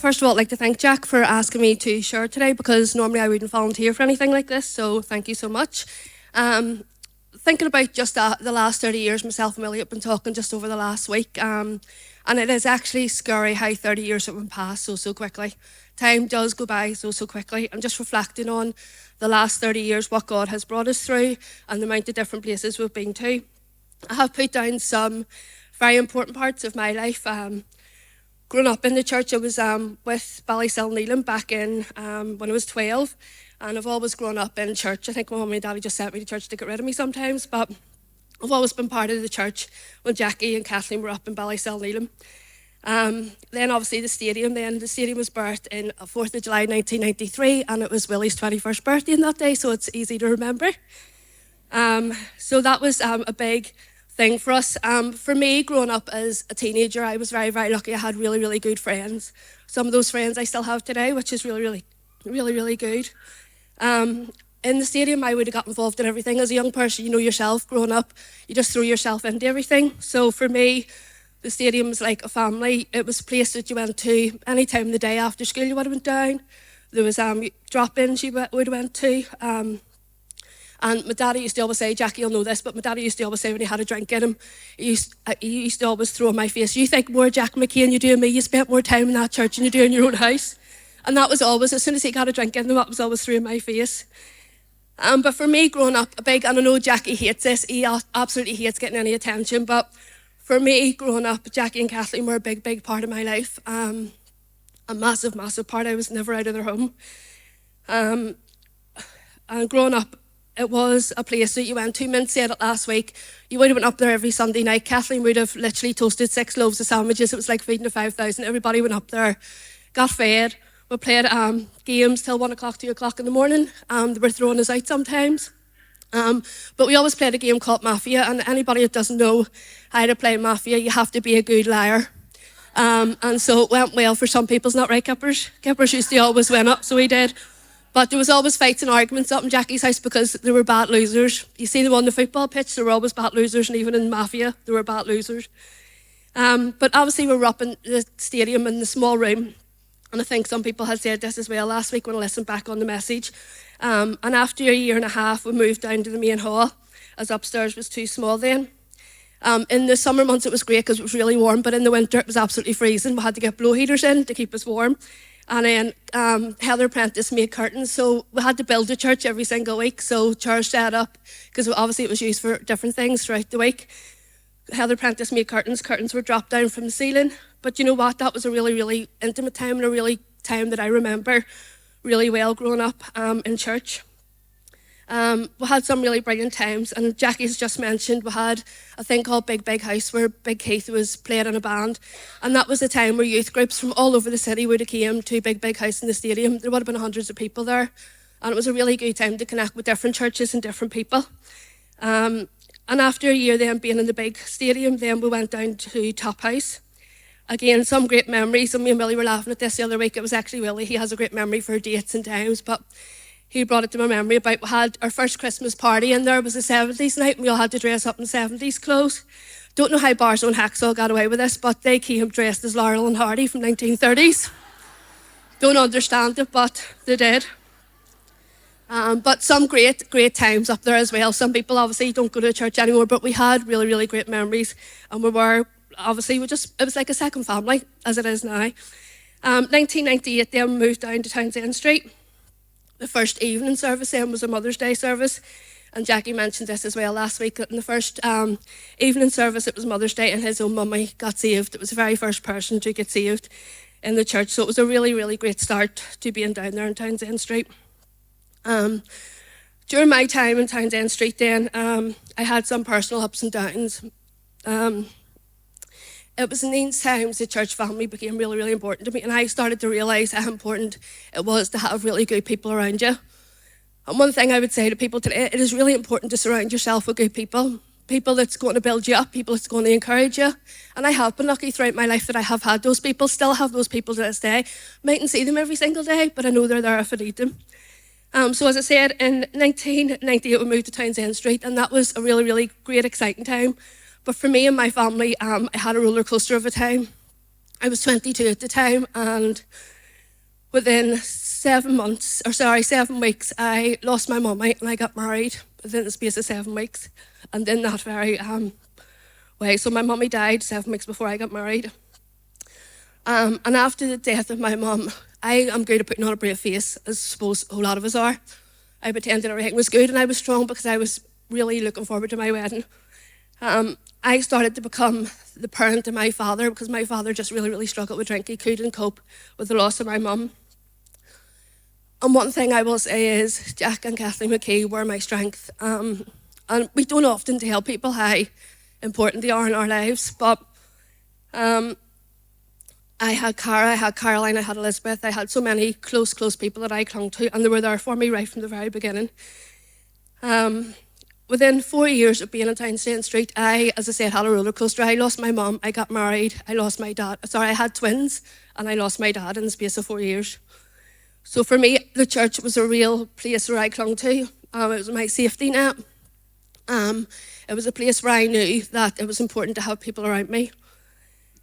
First of all, I'd like to thank Jack for asking me to share today, because normally I wouldn't volunteer for anything like this, so thank you so much. Thinking about just the last 30 years, myself and Millie have been talking just over the last week, and it is actually scary how 30 years have been passed so quickly. Time does go by so quickly, and just reflecting on the last 30 years, what God has brought us through, and the amount of different places we've been to. I have put down some very important parts of my life. Growing up in the church, I was with Ballyselneelan back in when I was 12, and I've always grown up in church. I think my mum and daddy just sent me to church to get rid of me sometimes, but I've always been part of the church when Jackie and Kathleen were up in Ballyselneelan. Then obviously the stadium was birthed in 4th of July 1993, and it was Willie's 21st birthday on that day, so it's easy to remember. So that was a big thing for us. For me, growing up as a teenager, I was very lucky. I had really good friends. Some of those friends I still have today, which is really good. In the stadium, I would have got involved in everything. As a young person, you know yourself, growing up, you just throw yourself into everything. So for me, the stadium was like a family. It was a place that you went to any time of the day after school. You would have went down. There was drop-ins you would have went to. And my daddy used to always say, Jackie will know this, but my daddy used to always say when he had a drink in him, he used to always throw in my face, you think more Jack McCain you do than me, you spent more time in that church than you do in your own house. And that was always, as soon as he got a drink in him, that was always through in my face. But for me, growing up, and I know Jackie hates this, he absolutely hates getting any attention, but for me, growing up, Jackie and Kathleen were a big part of my life. A massive part. I was never out of their home. And growing up, it was a place that you went to. Mint said it last week. You would have went up there every Sunday night. Kathleen would have literally toasted 6 loaves of sandwiches. It was like feeding the 5,000. Everybody went up there, got fed. We played games till 1 o'clock, 2 o'clock in the morning. They were throwing us out sometimes. But we always played a game called Mafia, and anybody that doesn't know how to play Mafia, you have to be a good liar. And so it went well for some people. It's not right, Kippers? Kippers used to always win up, so we did. But there was always fights and arguments up in Jackie's house because they were bad losers. You see them on the football pitch, they were always bad losers, and even in Mafia, they were bad losers. But obviously we were up in the stadium in the small room, and I think some people had said this as well last week when I listened back on the message. And after a year and a half, we moved down to the main hall, as upstairs was too small then. In the summer months it was great because it was really warm, but in the winter it was absolutely freezing. We had to get blow heaters in to keep us warm. And then Heather Prentice made curtains, so we had to build a church every single week. So chairs set up, because obviously it was used for different things throughout the week. Heather Prentice made curtains were dropped down from the ceiling. But you know what, that was a really intimate time, and a really time that I remember really well growing up in church. We had some really brilliant times, and Jackie's just mentioned we had a thing called Big House where Big Keith was playing in a band, and that was the time where youth groups from all over the city would have came to Big House in the stadium. There would have been hundreds of people there, and it was a really good time to connect with different churches and different people. And after a year then being in the big stadium, then we went down to Top House. Again, some great memories, and me and Millie were laughing at this the other week. It was actually Willie, he has a great memory for dates and times, but he brought it to my memory about we had our first Christmas party in there. It was a 70s night, and we all had to dress up in 70s clothes. Don't know how Barzo and Hacksaw got away with this, but they came dressed as Laurel and Hardy from 1930s. Don't understand it, but they did. But some great times up there as well. Some people obviously don't go to church anymore, but we had really great memories, and we were obviously it was like a second family as it is now. 1998 then we moved down to Townsend Street. The first evening service then was a Mother's Day service, and Jackie mentioned this as well last week, that in the first evening service it was Mother's Day, and his own mummy got saved. It was the very first person to get saved in the church, so it was a really great start to being down there in Townsend Street. During my time in Townsend Street then, I had some personal ups and downs. It was in these times the church family became really important to me, and I started to realise how important it was to have really good people around you. And one thing I would say to people today, it is really important to surround yourself with good people that's going to build you up, people that's going to encourage you. And I have been lucky throughout my life that I have had those people, still have those people to this day. Mightn't see them every single day, but I know they're there if I need them. So as I said, in 1998 we moved to Townsend Street, and that was a really great, exciting time. But for me and my family, I had a roller coaster of a time. I was 22 at the time, and within 7 weeks, I lost my mummy and I got married within the space of 7 weeks. And in that very way, so my mummy died 7 weeks before I got married. And after the death of my mum, I am good at putting on a brave face, as I suppose a whole lot of us are. I pretended everything was good and I was strong because I was really looking forward to my wedding. I started to become the parent to my father because my father just really, really struggled with drink. He couldn't cope with the loss of my mum. And one thing I will say is Jack and Kathleen McCain were my strength. And we don't often tell people how important they are in our lives, but I had Cara, I had Caroline, I had Elizabeth, I had so many close people that I clung to, and they were there for me right from the very beginning. Within 4 years of being in Townsend Street, I, as I said, had a roller coaster. I lost my mum, I got married, I lost my dad. Sorry, I had twins, and I lost my dad in the space of 4 years. So for me, the church was a real place where I clung to. It was my safety net. It was a place where I knew that it was important to have people around me.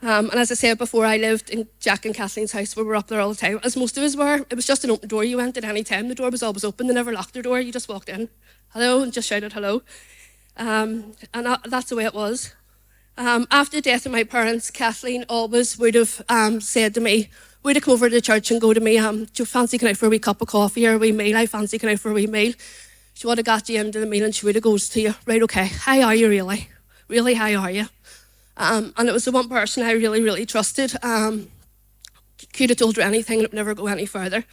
And as I said before, I lived in Jack and Kathleen's house where we were up there all the time, as most of us were. It was just an open door. You went at any time. The door was always open. They never locked their door. You just walked in, hello, and just shouted hello. And that's the way it was. After the death of my parents, Kathleen always would have said to me, would have come over to the church and go to me, do you fancy going out for a wee cup of coffee or a wee meal? I fancy going out for a wee meal. She would have got you into the meal and she would have goes to you, right, okay, how are you really? Really, how are you? And it was the one person I really, really trusted. Could have told her anything and it would never go any further.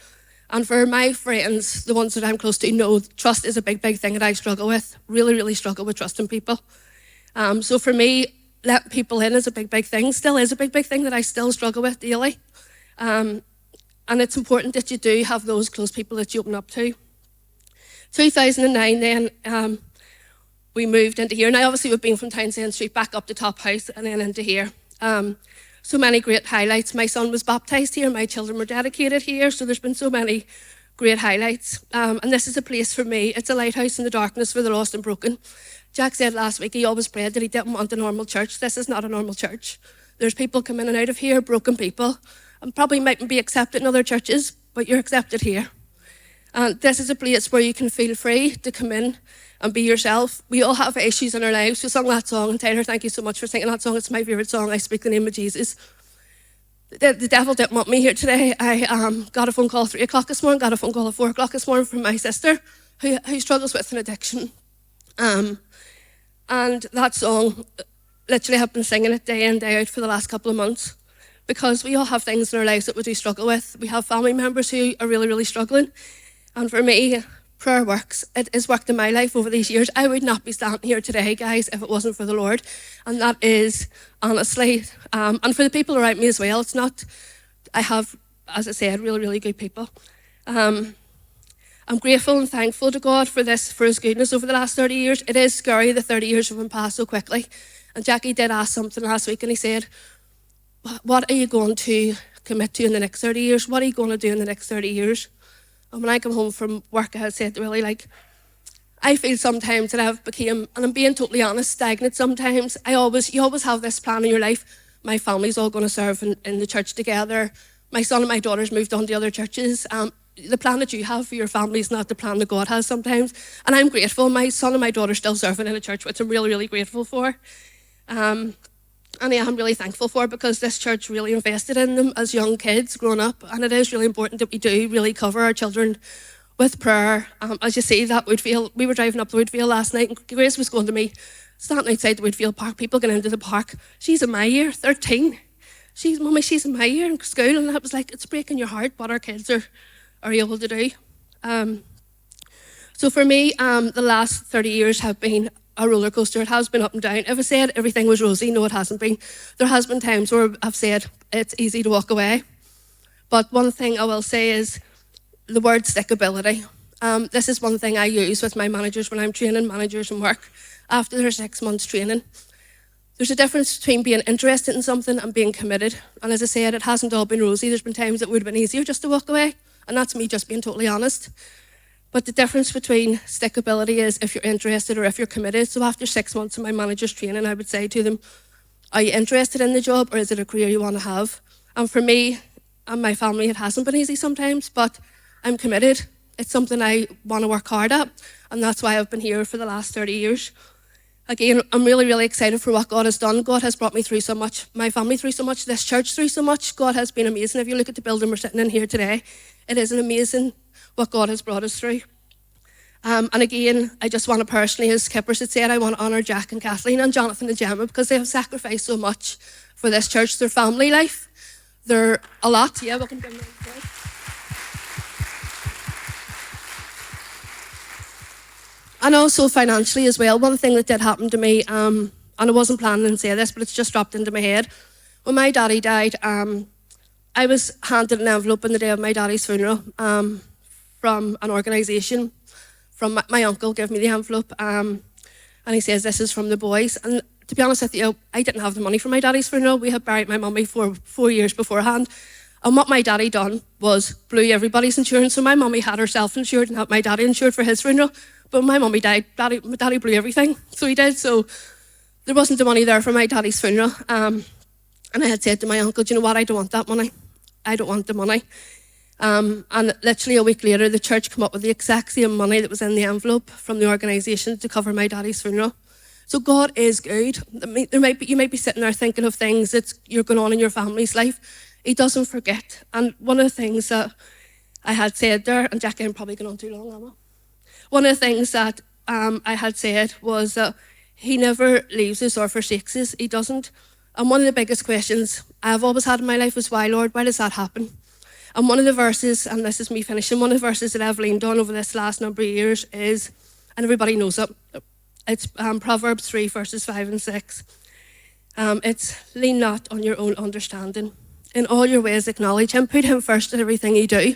And for my friends, the ones that I'm close to, know trust is a big, big thing that I struggle with. Really, really struggle with trusting people. So for me, letting people in is a big, big thing. Still is a big, big thing that I still struggle with daily. And it's important that you do have those close people that you open up to. 2009 then, we moved into here. Now, obviously, we've been from Townsend Street back up to Top House and then into here. So many great highlights. My son was baptised here. My children were dedicated here. So there's been so many great highlights. And this is a place for me. It's a lighthouse in the darkness for the lost and broken. Jack said last week he always prayed that he didn't want a normal church. This is not a normal church. There's people come in and out of here, broken people, and probably mightn't be accepted in other churches, but you're accepted here. And this is a place where you can feel free to come in and be yourself. We all have issues in our lives. We sung that song, and Taylor, thank you so much for singing that song. It's my favourite song, I Speak the Name of Jesus. The devil didn't want me here today. I got a phone call at 3 o'clock this morning, got a phone call at 4 o'clock this morning from my sister who struggles with an addiction. And that song, literally I've been singing it day in, day out for the last couple of months because we all have things in our lives that we do struggle with. We have family members who are really, really struggling. And for me, prayer works. It has worked in my life over these years. I would not be standing here today, guys, if it wasn't for the Lord. And that is, honestly, and for the people around me as well, it's not, I have, as I said, really, really good people. I'm grateful and thankful to God for this, for his goodness over the last 30 years. It is scary, the 30 years have been passed so quickly. And Jackie did ask something last week and he said, what are you going to commit to in the next 30 years? What are you going to do in the next 30 years? And when I come home from work, I said, really, I feel sometimes that I've become, and I'm being totally honest, stagnant sometimes. You always have this plan in your life. My family's all going to serve in the church together. My son and my daughter's moved on to other churches. The plan that you have for your family is not the plan that God has sometimes. And I'm grateful. My son and my daughter are still serving in a church, which I'm really, really grateful for. And yeah, I'm really thankful for it because this church really invested in them as young kids growing up. And it is really important that we do really cover our children with prayer. As you see, that Woodfield, we were driving up the Woodfield last night and Grace was going to me, standing outside the Woodfield Park, people getting into the park. She's in my year, 13. Mummy, she's in my year in school. And I was like, it's breaking your heart what our kids are able to do. So for me, the last 30 years have been a roller coaster. It has been up and down. If I said everything was rosy, no, it hasn't been. There has been times where I've said it's easy to walk away. But one thing I will say is the word stickability. This is one thing I use with my managers when I'm training managers in work after their 6 months training. There's a difference between being interested in something and being committed. And as I said, it hasn't all been rosy. There's been times it would have been easier just to walk away. And that's me just being totally honest. But the difference between stickability is if you're interested or if you're committed. So after 6 months of my manager's training, I would say to them, Are you interested in the job, or is it a career you want to have? And for me and my family, it hasn't been easy sometimes, but I'm committed. It's something I want to work hard at, and that's why I've been here for the last 30 years. Again, I'm really, really excited for what God has done. God has brought me through so much, my family through so much, this church through so much. God has been amazing. If you look at the building we're sitting in here today, it is an amazing what God has brought us through. And again, I just want to personally, as Kippers had said, I want to honour Jack and Kathleen and Jonathan and Gemma, because they have sacrificed so much for this church, their family life. They're a lot. Yeah, we can bring them in. And also financially as well. One thing that did happen to me, and I wasn't planning to say this, but it's just dropped into my head. When my daddy died, I was handed an envelope on the day of my daddy's funeral from an organisation. From my uncle gave me the envelope, and he says, this is from the boys. And to be honest with you, I didn't have the money for my daddy's funeral. We had buried my mummy for 4 years beforehand. And what my daddy done was blew everybody's insurance. So my mummy had herself insured and had my daddy insured for his funeral. But when my mummy died, my daddy blew everything. So he did. So there wasn't the money there for my daddy's funeral. And I had said to my uncle, do you know what? I don't want that money. I don't want the money. And literally a week later, the church came up with the exact same money that was in the envelope from the organisation to cover my daddy's funeral. So God is good. You might be sitting there thinking of things that you're going on in your family's life. He doesn't forget. And one of the things that I had said there, and Jackie, I'm probably going on too long, am I? One of the things that I had said was that he never leaves us or forsakes us. He doesn't. And one of the biggest questions I've always had in my life was, why, Lord? Why does that happen? And one of the verses, and this is me finishing, one of the verses that I've leaned on over this last number of years is, and everybody knows it, it's Proverbs 3, verses 5 and 6. It's, lean not on your own understanding. In all your ways acknowledge him. Put him first in everything you do.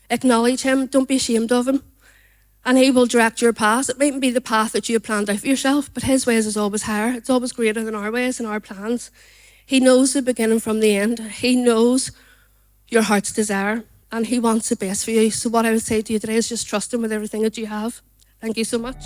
Acknowledge him. Don't be ashamed of him. And he will direct your path. It mightn't be the path that you have planned out for yourself, but his ways is always higher. It's always greater than our ways and our plans. He knows the beginning from the end. He knows your heart's desire, and he wants the best for you. So what I would say to you today is just trust him with everything that you have. Thank you so much.